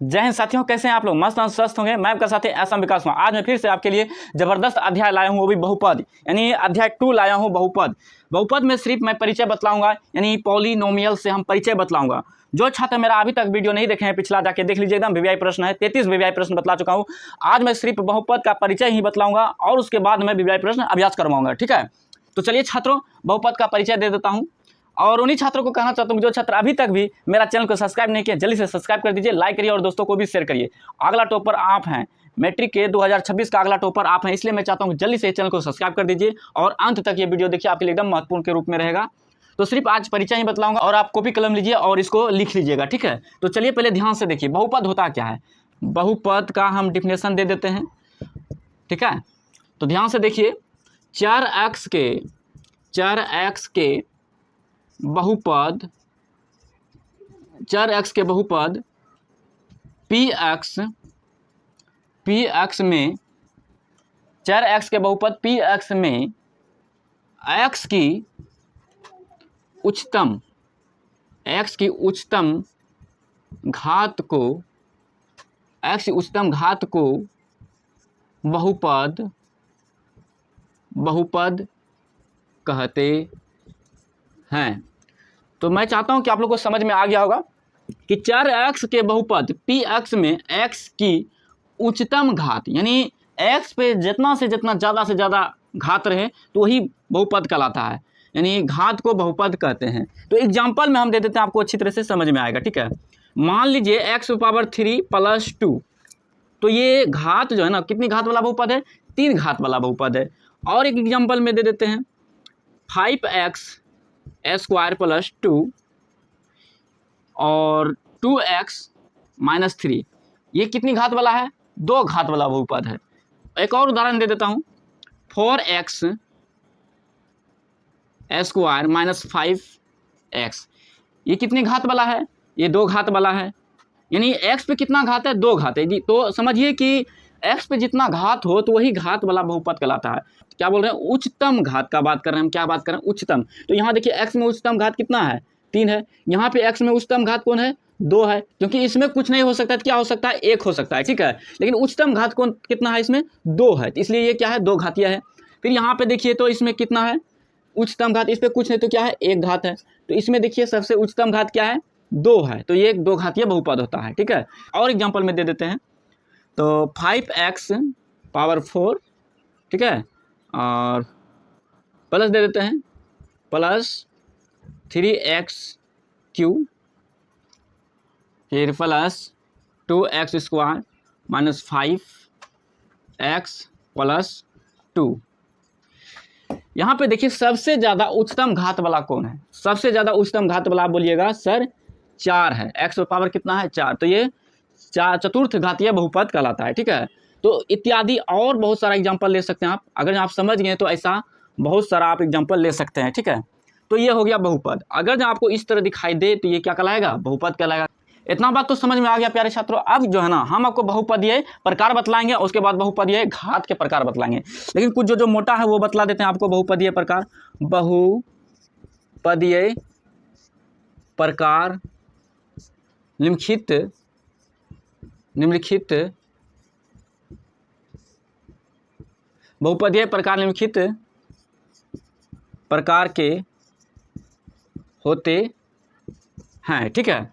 जय हिंद साथियों, कैसे हैं आप लोग? मस्त स्वस्थ होंगे। मैं आपका साथी ऐसा विकास हूँ। आज मैं फिर से आपके लिए जबरदस्त अध्याय लाया हूँ, वो भी बहुपद, यानी अध्याय 2 लाया हूँ, बहुपद। बहुपद में सिर्फ मैं परिचय बतलाऊंगा, यानी पॉलिनोमियल से हम परिचय बतलाऊंगा। जो छात्र मेरा अभी तक वीडियो नहीं देखे हैं, पिछला जाके देख लीजिए, एकदम वीवीआई प्रश्न है, 33 वीवीआई प्रश्न बतला चुका हूँ। आज मैं सिर्फ बहुपद का परिचय ही बतलाऊंगा और उसके बाद मैं वीवीआई प्रश्न अभ्यास करवाऊंगा, ठीक है। तो चलिए छात्रों, बहुपद का परिचय दे देता हूँ और उन्हीं छात्रों को कहना चाहता हूँ जो छात्र अभी तक भी मेरा चैनल को सब्सक्राइब नहीं किया, जल्दी से सब्सक्राइब कर दीजिए, लाइक करिए और दोस्तों को भी शेयर करिए। अगला टॉपर आप हैं, मैट्रिक के 2026 का अगला टॉपर आप हैं, इसलिए मैं चाहता हूँ जल्दी से चैनल को सब्सक्राइब कर दीजिए और अंत तक ये वीडियो देखिए, आपके लिए एकदम महत्वपूर्ण के रूप में रहेगा। तो सिर्फ आज परिचय ही बतलाऊंगा और आप कॉपी कलम लीजिए और इसको लिख लीजिएगा, ठीक है। तो चलिए पहले ध्यान से देखिए, बहुपद होता क्या है। बहुपद का हम डिफिनेशन दे देते हैं, ठीक है। तो ध्यान से देखिए, 4x के बहुपद, 4x के बहुपद px में, 4x के बहुपद px में x की उच्चतम घात को बहुपद कहते हैं। तो मैं चाहता हूं कि आप लोग को समझ में आ गया होगा कि 4x के बहुपद px में x की उच्चतम घात, यानी x पे जितना से ज़्यादा घात रहे तो वही बहुपद कहलाता है, यानी घात को बहुपद कहते हैं। तो एग्जाम्पल में हम दे देते हैं, आपको अच्छी तरह से समझ में आएगा, ठीक है। मान लीजिए x⁻³ + 2, तो ये घात जो है ना, कितनी घात वाला बहुपद है? 3 घात वाला बहुपद है। और एक एग्जाम्पल में दे देते हैं 5x² + 2 और 2x - 3, ये कितनी घात वाला है? 2 घात वाला बहुपद है। एक और उदाहरण दे देता हूँ, 4x² - 5x, ये कितनी घात वाला है? ये 2 घात वाला है। यानी x पे कितना घात है? 2 घात है जी। तो समझिए कि x पे जितना घात हो तो वही घात वाला बहुपद कहलाता है। क्या बोल रहे हैं? उच्चतम घात का बात कर रहे हैं हम। क्या बात कर रहे हैं? उच्चतम। तो यहाँ देखिए, x में उच्चतम घात कितना है? 3 है। यहाँ पे x में उच्चतम घात कौन है? 2 है, क्योंकि इसमें कुछ नहीं हो सकता है। क्या हो सकता है? 1 हो सकता है, ठीक है। लेकिन उच्चतम घात कौन कितना है? इसमें 2 है, इसलिए ये क्या है? 2 घातीय है। फिर यहाँ पे देखिए, तो इसमें कितना है उच्चतम घात? इस पर कुछ नहीं तो क्या है? 1 घात है। तो इसमें देखिए सबसे उच्चतम घात क्या है? 2 है। तो ये 2 घातीय बहुपद होता है, ठीक है। और एग्जाम्पल में दे देते हैं, तो 5x⁴, ठीक है, और प्लस दे देते हैं +3x³ फिर +2x² - 5x + 2। यहाँ पे देखिए सबसे ज़्यादा उच्चतम घात वाला कौन है? सबसे ज़्यादा उच्चतम घात वाला आप बोलिएगा सर 4 है। x का पावर कितना है? 4। तो ये चतुर्थ घातीय बहुपद कहलाता है, ठीक है। तो इत्यादि और बहुत सारा एग्जांपल ले सकते हैं आप। अगर आप समझ गए तो ऐसा बहुत सारा आप एग्जांपल ले सकते हैं, ठीक है। तो ये हो गया बहुपद। अगर जो आपको इस तरह दिखाई दे तो ये क्या कहलाएगा? बहुपद कहलाएगा। इतना बात तो समझ में आ गया प्यारे छात्रों। अब जो है ना, हम आपको बहुपदीय प्रकार बतलाएंगे, उसके बाद बहुपदीय घात के प्रकार बतलाएंगे। लेकिन कुछ जो मोटा है वो बतला देते हैं आपको। बहुपदीय प्रकार, बहुपदीय प्रकार निम्नलिखित बहुपदीय प्रकार निम्नलिखित प्रकार के होते हैं, ठीक है।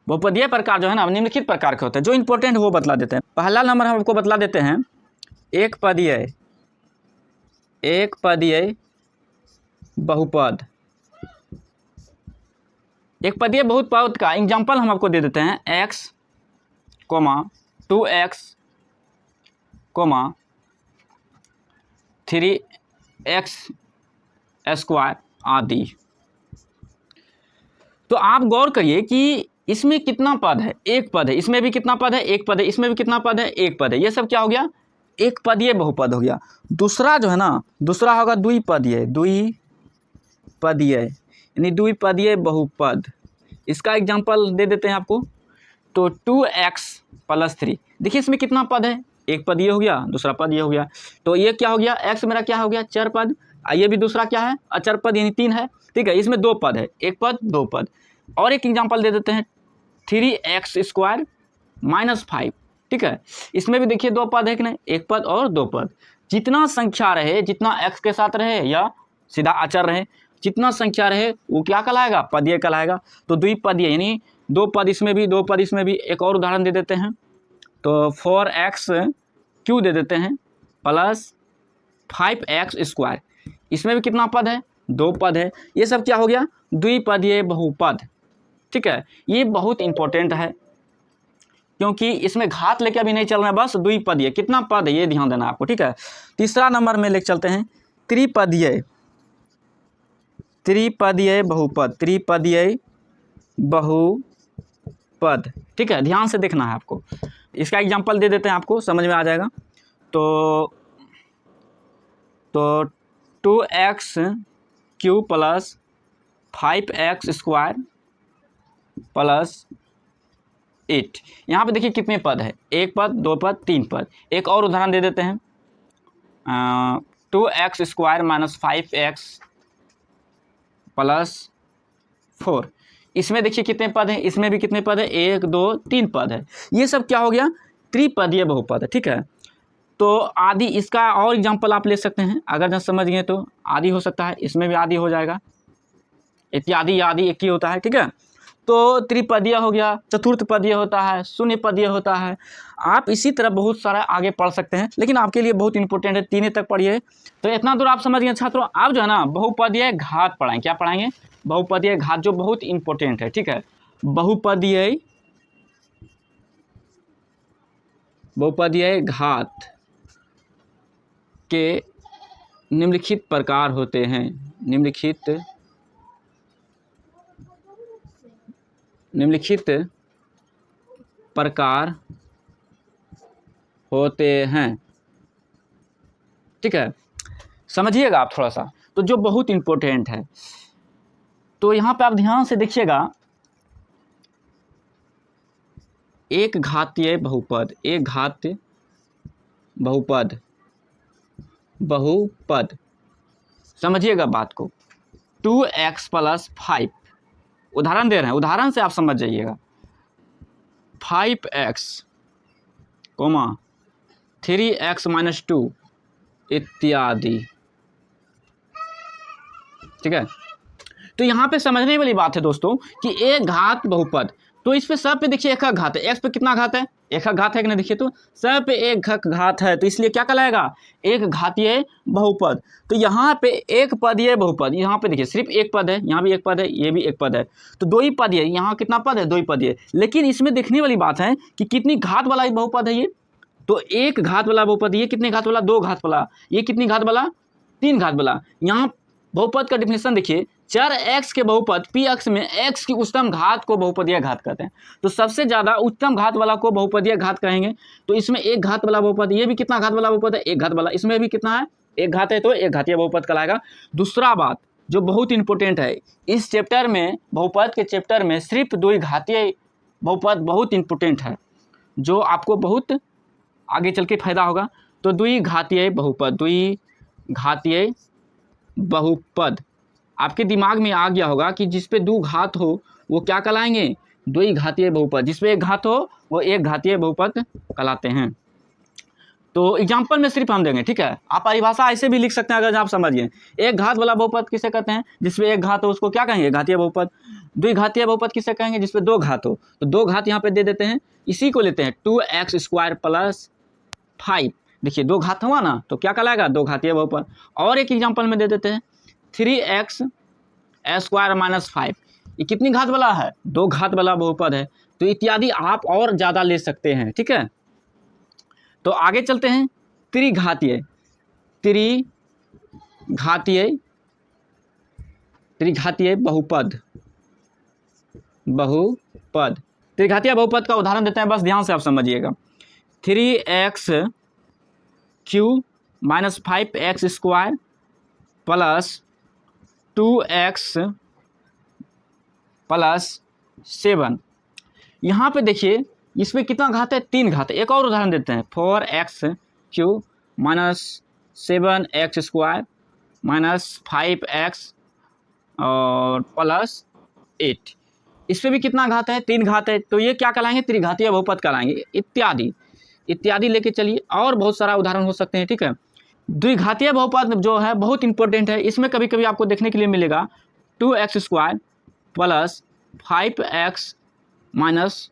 बहुपदीय प्रकार जो है ना, निम्नलिखित प्रकार के होते हैं। जो इंपॉर्टेंट वो बतला देते हैं। पहला नंबर हम आपको बतला देते हैं, एक पदीय बहुपद। एक पदीय बहुपद का एग्जाम्पल हम आपको दे देते हैं, x, 2x, 3x² आदि। तो आप गौर करिए कि इसमें कितना पद है? एक पद है। इसमें भी कितना पद है? एक पद है। इसमें भी कितना पद है? एक पद है। ये सब क्या हो गया? एक पदीय बहुपद हो गया। दूसरा जो है ना, दूसरा होगा द्विपदीय, यानी द्विपदीय बहुपद। इसका एग्जांपल दे देते हैं आपको, तो 2x + 3। देखिए इसमें कितना पद है? एक पद ये हो गया, दूसरा पद ये हो गया। तो ये क्या हो गया? x मेरा क्या हो गया? चर पद। ये भी दूसरा क्या है? अचर पद, यानी 3 है, ठीक है। इसमें 2 पद है, एक पद 2 पद। और एक एग्जांपल दे देते हैं, 3x² -5, ठीक है। इसमें भी देखिए दो पद है कि नहीं, एक पद और दो पद। जितना संख्या रहे, जितना x के साथ रहे या सीधा अचर रहे, जितना संख्या रहे वो क्या कहलाएगा, पदीय कहलाएगा। तो द्विपदीय यानी दो पद इसमें भी, दो पद इसमें भी। एक और उदाहरण दे देते हैं, तो 4x³ दे देते हैं प्लस 5x²। इसमें भी कितना पद है, दो पद है। ये सब क्या हो गया, द्विपदीय बहुपद, ठीक है। ये बहुत इंपॉर्टेंट है क्योंकि इसमें घात लेके अभी नहीं चल रहा है, बस द्विपदीय। कितना पद है ये ध्यान देना आपको, ठीक है। तीसरा नंबर में लेके चलते हैं त्रिपदीय बहुपद, त्रिपदीय बहुपद, ठीक है। ध्यान से देखना है आपको। इसका एग्जांपल दे देते हैं, आपको समझ में आ जाएगा। तो 2x³ प्लस 5x² प्लस 8। यहाँ पे देखिए कितने पद है, एक पद, दो पद, तीन पद। एक और उदाहरण दे देते हैं, 2x² माइनस 5x प्लस 4। इसमें देखिए कितने पद हैं, इसमें भी कितने पद है, एक, दो, तीन पद है। ये सब क्या हो गया, त्रिपदीय बहुपद है, ठीक है। तो आदि, इसका और एग्जांपल आप ले सकते हैं, अगर जब समझ गए तो आदि हो सकता है, इसमें भी आदि हो जाएगा। इत्यादि आदि एक ही होता है, ठीक है। तो त्रिपदीय हो गया, चतुर्थ पदीय होता है, शून्य पदीय होता है। आप इसी तरह बहुत सारा आगे पढ़ सकते हैं, लेकिन आपके लिए बहुत इंपॉर्टेंट है, 3 तक पढ़िए। तो इतना दूर आप समझ गए छात्रों। आप जो है ना बहुपदीय घात पढ़ाएंगे। क्या पढ़ाएंगे, बहुपदीय घात, जो बहुत इंपॉर्टेंट है, ठीक है। बहुपदीय घात के निम्नलिखित प्रकार होते हैं, निम्नलिखित प्रकार होते हैं, ठीक है। समझिएगा आप थोड़ा सा, तो जो बहुत इंपॉर्टेंट है। तो यहाँ पे आप ध्यान से देखिएगा, एक घातीय बहुपद, एक घातीय बहुपद, समझिएगा बात को। 2x प्लस 5, उदाहरण दे रहे हैं, उदाहरण से आप समझ जाइएगा। 5x, 3x माइनस 2 इत्यादि, ठीक है। तो यहाँ पे समझने वाली बात है दोस्तों कि एक घात बहुपद, तो इस पे सब पे देखिए एक घात है, x पे कितना घात है, एक घात है कि नहीं, देखिए तो सब पे एक घात है, तो इसलिए क्या कहलाएगा, एक घातीय बहुपद। तो यहाँ पे एक पदीय बहुपद, यहाँ पे देखिए सिर्फ एक पद है, यहाँ भी एक पद है, ये भी एक पद है, तो दो ही पदीय। यहाँ कितना पद है, दो ही पदीय। लेकिन इसमें देखने वाली बात है कि कितनी घात वाला बहुपद है ये, तो एक घात वाला बहुपद। ये कितने घात वाला, दो घात वाला। ये कितनी घात वाला, तीन घात वाला। यहाँ बहुपद का डिफिनेशन देखिए, चर x के बहुपद p अक्ष में x की उच्चतम घात को बहुपदीय घात कहते हैं। तो सबसे ज्यादा उच्चतम घात वाला को बहुपदीय घात कहेंगे। तो इसमें एक घात वाला बहुपद, ये भी कितना घात वाला बहुपद है, एक घात वाला। इसमें भी कितना है, एक घात है, तो एक घातीय बहुपद कहलाएगा। दूसरा बात जो बहुत इंपॉर्टेंट है, इस चैप्टर में, बहुपद के चैप्टर में सिर्फ द्विघातीय बहुपद बहुत इंपॉर्टेंट है, जो आपको बहुत आगे चल के फायदा होगा। तो द्विघातीय बहुपद, द्विघातीय बहुपद आपके दिमाग में आ गया होगा कि जिस पे दो घात हो वो क्या कहलाएंगे, द्विघातीय बहुपद। जिस पे एक घात हो वो एक घातीय बहुपद कहलाते हैं। तो एग्जाम्पल में सिर्फ हम देंगे, ठीक है। आप परिभाषा ऐसे भी लिख सकते हैं अगर आप समझ गए। एक घात वाला बहुपद किसे कहते हैं, जिसपे एक घात हो उसको क्या कहेंगे, घातीय बहुपद। द्विघातीय बहुपद किसे कहेंगे, जिसपे दो घात हो। तो दो घात यहाँ पे दे देते हैं, इसी को लेते हैं 2x² प्लस 5। देखिए दो घात हुआ ना, तो क्या कहलाएगा, दो घातीय बहुपद। और एक एग्जाम्पल में दे देते हैं 3x² माइनस 5। ये कितनी घात वाला है, दो घात वाला बहुपद है। तो इत्यादि आप और ज़्यादा ले सकते हैं, ठीक है। तो आगे चलते हैं, त्रिघातीय बहुपद। त्रिघातीय बहुपद का उदाहरण देते हैं, बस ध्यान से आप समझिएगा। 3x³ minus 5x² plus 2x plus 7। यहाँ पे देखिए इसमें कितना घात है, तीन घात है। एक और उदाहरण देते हैं, 4x³ minus 7x² minus 5x और प्लस 8। इस पे भी कितना घात है, 3 घात है, तो ये क्या कहलाएंगे, त्रिघातीय बहुपद कहलाएंगे, इत्यादि इत्यादि लेके चलिए। और बहुत सारा उदाहरण हो सकते हैं, ठीक है। द्विघातीय बहुपद जो है बहुत इंपॉर्टेंट है, इसमें कभी कभी आपको देखने के लिए मिलेगा 2x² प्लस 5x माइनस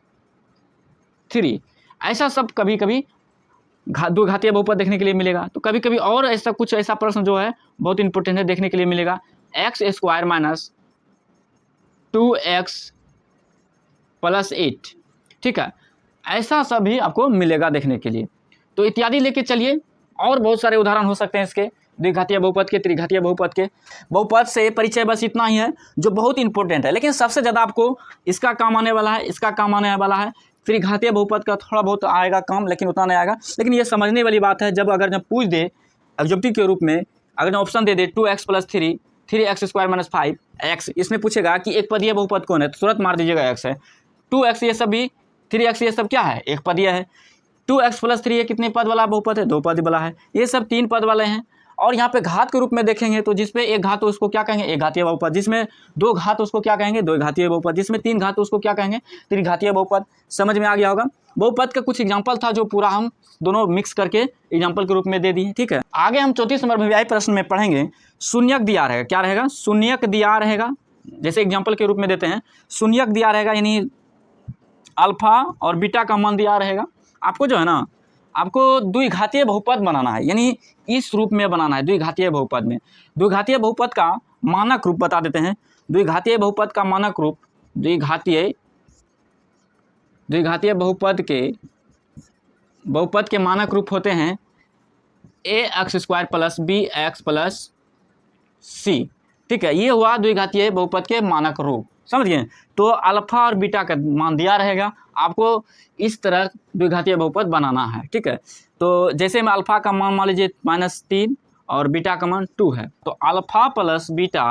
3, ऐसा सब कभी कभी द्विघातीय बहुपद देखने के लिए मिलेगा। तो कभी कभी और ऐसा कुछ ऐसा प्रश्न जो है बहुत इंपॉर्टेंट है, देखने के लिए मिलेगा x² माइनस 2x प्लस 8, ठीक है, ऐसा सब भी आपको मिलेगा देखने के लिए। तो इत्यादि लेके चलिए, और बहुत सारे उदाहरण हो सकते हैं इसके, द्विघातीय बहुपद के, त्रिघातीय बहुपद के। बहुपद से परिचय बस इतना ही है जो बहुत इंपॉर्टेंट है, लेकिन सबसे ज़्यादा आपको इसका काम आने वाला है, इसका काम आने वाला है। त्रिघातीय बहुपद का थोड़ा बहुत आएगा काम, लेकिन उतना नहीं आएगा। लेकिन ये समझने वाली बात है, जब पूछ दे ऑब्जेक्टिव के रूप में, अगर ऑप्शन दे दे 2x plus 3, 3x² minus 5x, इसमें पूछेगा कि एक पदीय बहुपद कौन है, तो तुरंत मार दीजिएगा x है। 2x ये सब भी, 3x ये सब क्या है, एक पदीय है। 2x प्लस 3 ये कितने पद वाला बहुपद है, 2 पद वाला है। ये सब 3 पद वाले हैं। और यहाँ पे घात के रूप में देखेंगे तो जिसपे एक घात हो उसको क्या कहेंगे, एक घातीय बहुपद। जिसमें 2 घात उसको क्या कहेंगे, 2 घातीय बहुपद। जिसमें 3 घात उसको क्या कहेंगे, त्रिघातीय बहुपद। समझ में आ गया होगा। बहुपद का कुछ एग्जाम्पल था जो पूरा हम दोनों मिक्स करके एग्जाम्पल के रूप में दे दिए, ठीक है। आगे हम 34 नंबर अभिव्यक्ति प्रश्न में पढ़ेंगे, शून्यक दिया रहेगा। क्या रहेगा, शून्यक दिया रहेगा। जैसे एग्जाम्पल के रूप में देते हैं, शून्यक दिया रहेगा, यानी अल्फा और बीटा का मान दिया रहेगा। आपको जो है ना, आपको द्विघातीय बहुपद बनाना है, यानी इस रूप में बनाना है द्विघातीय बहुपद में। द्विघातीय बहुपद का मानक रूप बता देते हैं। द्विघातीय बहुपद का मानक रूप, द्विघातीय बहुपद के मानक रूप होते हैं ax² plus bx plus c, ठीक है। ये हुआ द्विघातीय बहुपद के मानक रूप, समझ गए। तो अल्फा और बीटा का मान दिया रहेगा, आपको इस तरह द्विघातीय बहुपद बनाना है, ठीक है। तो जैसे में अल्फा का मान मान लीजिए -3 और बीटा का मान 2 है, तो अल्फा प्लस बीटा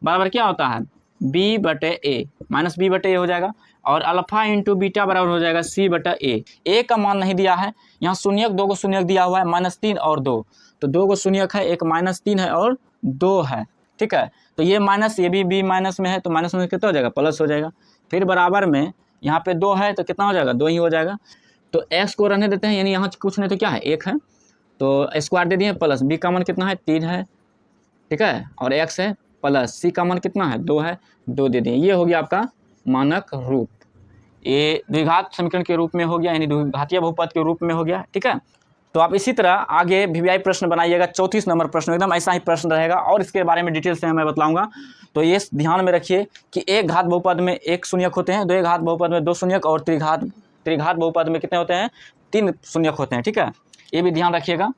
बराबर क्या होता है, b/a, माइनस b/a हो जाएगा। और अल्फा इंटू बीटा बराबर हो जाएगा c/a। a का मान नहीं दिया है, यहाँ शून्यक, 2 को शून्यक दिया हुआ है, -3 और 2, तो 2 को शून्यक है, एक -3 है और 2 है, ठीक है। तो ये माइनस, ये भी माइनस में है, तो माइनस में कितना हो जाएगा, प्लस हो जाएगा। फिर बराबर में यहाँ पे 2 है, तो कितना हो जाएगा, 2 ही हो जाएगा। तो x को रहने देते हैं, यानी यहाँ कुछ नहीं तो क्या है, 1 है, तो स्क्वायर दे दिए प्लस b का मान कितना है, 3 है, ठीक है, और x है, प्लस c का मान कितना है, 2 है, 2 दे दिए। ये हो गया आपका मानक रूप, ये द्विघात समीकरण के रूप में हो गया, यानी द्विघातीय बहुपद के रूप में हो गया, ठीक है। तो आप इसी तरह आगे वीवीआई प्रश्न बनाइएगा। 34 नंबर प्रश्न एकदम ऐसा ही प्रश्न रहेगा, और इसके बारे में डिटेल से मैं बतलाऊंगा। तो ये ध्यान में रखिए कि एक घात बहुपद में 1 शून्यक होते हैं, 2 घात बहुपद में 2 शून्यक, और त्रिघात बहुपद में कितने होते हैं, 3 शून्यक होते हैं, ठीक है। ये भी ध्यान रखिएगा,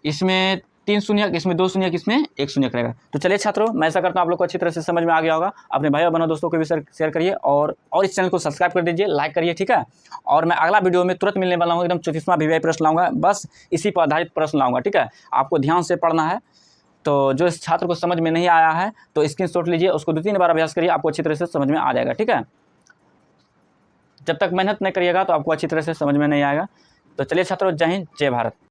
इसमें 3 शून्यक, इसमें 2 शून्यक, इसमें 1 शून्यक रहेगा। तो चलिए छात्रों, मैं ऐसा करता हूँ आप लोग को अच्छी तरह से समझ में आ गया होगा। अपने भाई और बहनों दोस्तों को भी शेयर करिए, और इस चैनल को सब्सक्राइब कर दीजिए, लाइक करिए, ठीक है। और मैं अगला वीडियो में तुरंत मिलने वाला हूँ, एकदम 34वां वीवीआई प्रश्न लाऊंगा, बस इसी पर आधारित प्रश्न लाऊंगा, ठीक है। आपको ध्यान से पढ़ना है। तो जो इस छात्र को समझ में नहीं आया है तो स्क्रीनशॉट लीजिए, उसको 2-3 बार अभ्यास करिए, आपको अच्छी तरह से समझ में आ जाएगा, ठीक है। जब तक मेहनत नहीं करिएगा तो आपको अच्छी तरह से समझ में नहीं आएगा। तो चलिए छात्रों, जय हिंद, जय भारत।